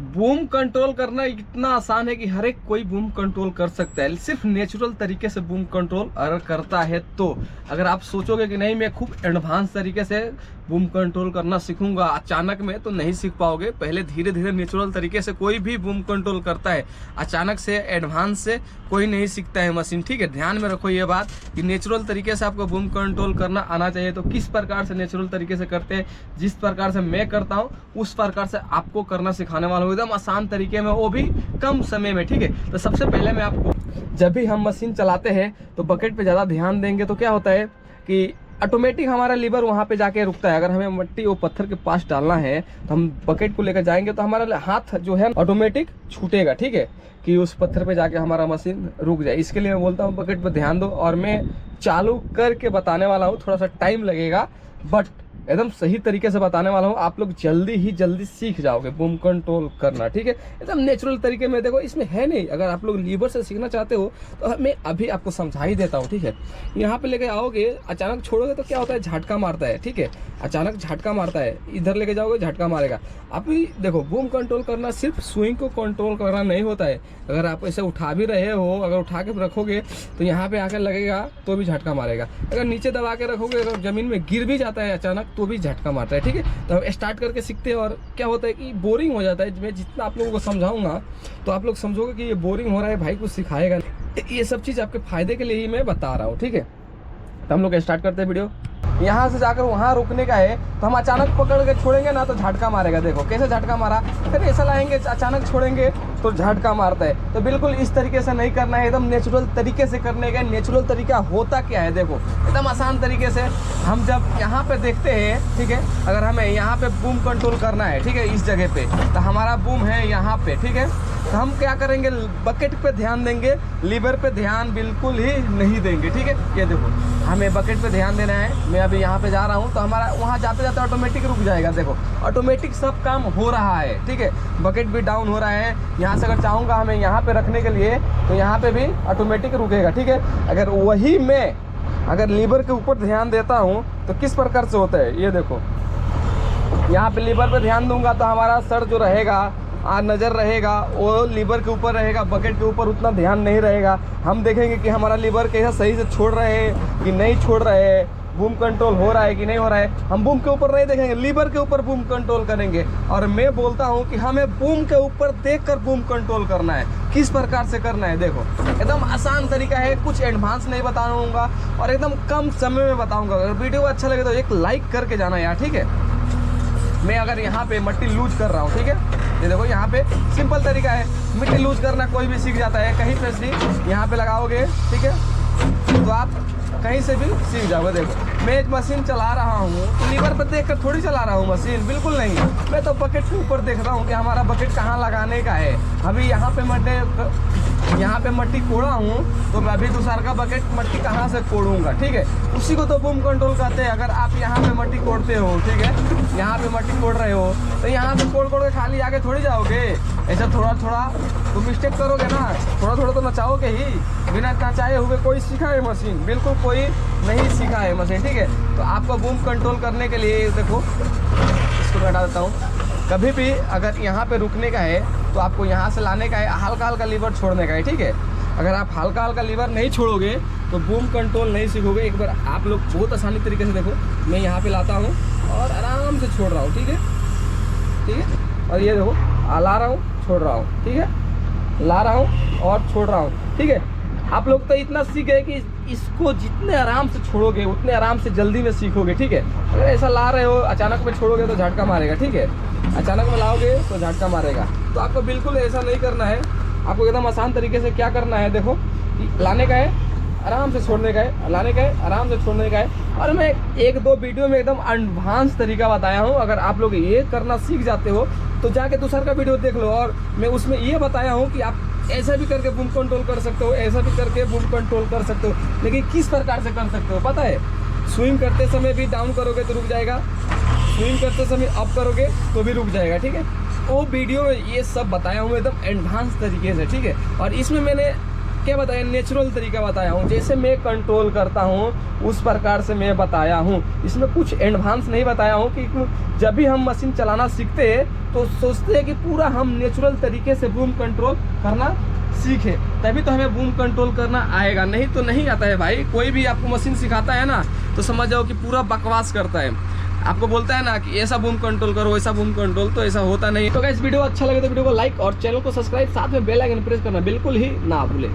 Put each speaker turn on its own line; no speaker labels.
Boom control करना इतना आसान है कि हर एक कोई बूम कंट्रोल कर सकता है, सिर्फ नेचुरल तरीके से बूम कंट्रोल अगर करता है तो। अगर आप सोचोगे कि नहीं मैं खूब एडवांस तरीके से बूम कंट्रोल करना सीखूंगा अचानक में, तो नहीं सीख पाओगे। पहले धीरे धीरे नेचुरल तरीके से कोई भी बूम कंट्रोल करता है, अचानक से एडवांस से कोई नहीं सीखता है मशीन, ठीक है। ध्यान में रखो ये बात कि नेचुरल तरीके से आपको बूम कंट्रोल करना आना चाहिए। तो किस प्रकार से नेचुरल तरीके से करते हैं, जिस प्रकार से मैं करता हूँ उस प्रकार से आपको करना सिखाने वाला हूँ, एकदम आसान तरीके में, वो भी कम समय में, ठीक है। तो सबसे पहले मैं आपको, जब भी हम मशीन चलाते हैं तो बकेट पे ज़्यादा ध्यान देंगे तो क्या होता है कि ऑटोमेटिक हमारा लीवर वहाँ पे जाके रुकता है। अगर हमें मिट्टी वो पत्थर के पास डालना है तो हम बकेट को लेकर जाएंगे तो हमारा हाथ जो है ऑटोमेटिक छूटेगा, ठीक है, कि उस पत्थर पे जाके हमारा मशीन रुक जाए। इसके लिए मैं बोलता हूँ बकेट पे ध्यान दो, और मैं चालू करके बताने वाला हूँ, थोड़ा सा टाइम लगेगा बट एकदम सही तरीके से बताने वाला हूँ। आप लोग जल्दी सीख जाओगे बूम कंट्रोल करना, ठीक है, एकदम नेचुरल तरीके में। देखो इसमें है नहीं, अगर आप लोग लीवर से सीखना चाहते हो तो मैं अभी आपको समझा ही देता हूँ, ठीक है। यहाँ पे लेके आओगे, अचानक छोड़ोगे तो क्या होता है, झटका मारता है, ठीक है, अचानक झटका मारता है। इधर लेके जाओगे झटका मारेगा। अभी देखो बूम कंट्रोल करना सिर्फ स्विंग को कंट्रोल करना नहीं होता है। अगर आप ऐसे उठा भी रहे हो, अगर उठा के रखोगे तो यहाँ पे आकर लगेगा तो भी झटका मारेगा। अगर नीचे दबा के रखोगे, अगर जमीन में गिर भी जाता है अचानक तो भी झटका मारता है, ठीक है। तो हम स्टार्ट करके सीखते हैं, और क्या होता है कि बोरिंग हो जाता है। मैं जितना आप लोगों को समझाऊंगा तो आप लोग समझोगे कि ये बोरिंग हो रहा है, भाई कुछ सिखाएगा नहीं। ये सब चीज़ आपके फायदे के लिए ही मैं बता रहा हूँ, ठीक है। तो हम लोग स्टार्ट करते हैं वीडियो। यहाँ से जाकर वहाँ रुकने का है, तो हम अचानक पकड़ के छोड़ेंगे ना तो झटका मारेगा। देखो कैसे झटका मारा, फिर ऐसा लाएंगे अचानक छोड़ेंगे तो झटका मारता है। तो बिल्कुल इस तरीके से नहीं करना है, एकदम नेचुरल तरीके से करने का। नेचुरल तरीका होता क्या है, देखो एकदम आसान तरीके से। हम जब यहाँ पे देखते हैं, ठीक है, अगर हमें यहाँ पे बूम कंट्रोल करना है, ठीक है, इस जगह पे, तो हमारा बूम है यहाँ पे, ठीक है, तो हम क्या करेंगे, बकेट पे ध्यान देंगे, लीवर पे ध्यान बिल्कुल ही नहीं देंगे, ठीक है। ये देखो हमें बकेट पे ध्यान देना है। मैं अभी यहाँ पे जा रहा हूँ तो हमारा वहाँ जाते जाते ऑटोमेटिक रुक जाएगा। देखो ऑटोमेटिक सब काम हो रहा है, ठीक है, बकेट भी डाउन हो रहा है। यहाँ से अगर चाहूँगा हमें यहाँ पे रखने के लिए तो यहाँ पे भी ऑटोमेटिक रुकेगा, ठीक है। अगर वही मैं अगर लीवर के ऊपर ध्यान देता हूँ तो किस प्रकार से होता है, ये देखो यहाँ पे लीवर पे ध्यान दूंगा तो हमारा सर जो रहेगा, नज़र रहेगा वो लीवर के ऊपर रहेगा, बकेट के ऊपर उतना ध्यान नहीं रहेगा। हम देखेंगे कि हमारा लीवर कैसा सही से छोड़ रहे हैं कि नहीं छोड़ रहे हैं, बूम कंट्रोल हो रहा है कि नहीं हो रहा है। हम बूम के ऊपर नहीं देखेंगे, लीवर के ऊपर बूम कंट्रोल करेंगे। और मैं बोलता हूँ कि हमें बूम के ऊपर देखकर बूम कंट्रोल करना है। किस प्रकार से करना है, देखो एकदम आसान तरीका है, कुछ एडवांस नहीं बताऊँगा और एकदम कम समय में बताऊँगा। अगर वीडियो अच्छा लगे तो एक लाइक करके जाना यार, ठीक है। मैं अगर यहाँ पे मिट्टी लूज कर रहा हूँ, ठीक है, ये देखो यहाँ पे सिंपल तरीका है, मिट्टी लूज करना कोई भी सीख जाता है। कहीं पे भी यहाँ पे लगाओगे, ठीक है, तो आप कहीं से भी सीख जाओगे। देखो मैं एक मशीन चला रहा हूँ तो लीवर पर देख कर थोड़ी चला रहा हूँ मशीन, बिल्कुल नहीं। मैं तो बकेट के ऊपर देख रहा हूँ कि हमारा बकेट कहाँ लगाने का है। अभी यहाँ पे मट्टी कोड़ा हूँ तो मैं अभी दूसरा का बकेट मट्टी कहाँ से कोड़ूंगा, ठीक है, उसी को तो बूम कंट्रोल कहते हैं। अगर आप यहाँ पे मट्टी कोड़ते हो, ठीक है, यहाँ पे मट्टी कोड़ रहे हो तो यहाँ पे कोड़ के खाली आगे थोड़ी जाओगे, ऐसा थोड़ा थोड़ा तो मिस्टेक करोगे ना, थोड़ा थोड़ा तो नचाओगे ही। बिना नचाए हुए कोई सीखा है मशीन, बिल्कुल कोई नहीं सीखा है मशीन, ठीक है। तो आपको बूम कंट्रोल करने के लिए देखो इसको मैं हटा देता हूँ। कभी भी अगर यहाँ पे रुकने का है तो आपको यहाँ से लाने का है, हल्का हल्का लीवर छोड़ने का है, ठीक है। अगर आप हल्का हल्का लीवर नहीं छोड़ोगे तो बूम कंट्रोल नहीं सीखोगे। एक बार आप लोग बहुत आसानी तरीके से देखो, मैं यहाँ पे लाता हूँ और आराम से छोड़ रहा हूँ, ठीक है, ठीक है। और ये देखो ला रहा हूँ, छोड़ रहा हूँ, ठीक है, ला रहा हूँ और छोड़ रहा हूँ, ठीक है। आप लोग तो इतना सीख गए कि इसको जितने आराम से छोड़ोगे उतने आराम से जल्दी में सीखोगे, ठीक है। अगर ऐसा ला रहे हो अचानक में छोड़ोगे तो झटका मारेगा, ठीक है, अचानक में लाओगे तो झटका मारेगा। तो आपको बिल्कुल ऐसा नहीं करना है, आपको एकदम आसान तरीके से क्या करना है, देखो लाने का है, आराम से छोड़ने का है, लाने का है, आराम से छोड़ने का है। और मैं एक दो वीडियो में एकदम एडवांस तरीका बताया हूँ। अगर आप लोग ये करना सीख जाते हो तो जाके दूसरा का वीडियो देख लो, और मैं उसमें ये बताया हूँ कि आप ऐसा भी करके बूम कंट्रोल कर सकते हो, ऐसा भी करके बूम कंट्रोल कर सकते हो। लेकिन किस प्रकार से कर सकते हो पता है, स्विंग करते समय भी डाउन करोगे तो रुक जाएगा, स्विंग करते समय अप करोगे तो भी रुक जाएगा, ठीक है। वो वीडियो में ये सब बताया हूँ एकदम एडवांस तरीके से, ठीक है। और इसमें मैंने क्या बताया, नेचुरल तरीका बताया हूँ, जैसे मैं कंट्रोल करता हूँ उस प्रकार से मैं बताया हूँ। इसमें कुछ एडवांस नहीं बताया हूँ कि जब भी हम मशीन चलाना सीखते हैं तो सोचते हैं कि पूरा हम नेचुरल तरीके से बूम कंट्रोल करना सीखे, तभी तो हमें बूम कंट्रोल करना आएगा, नहीं तो नहीं आता है भाई। कोई भी आपको मशीन सिखाता है ना तो समझ जाओ कि पूरा बकवास करता है। आपको बोलता है ना कि ऐसा बूम कंट्रोल करो, ऐसा बूम कंट्रोल, तो ऐसा होता नहीं। तो गाइस वीडियो अच्छा लगे तो वीडियो को लाइक और चैनल को सब्सक्राइब, साथ में बेल आइकन प्रेस करना बिल्कुल ही ना भूलें।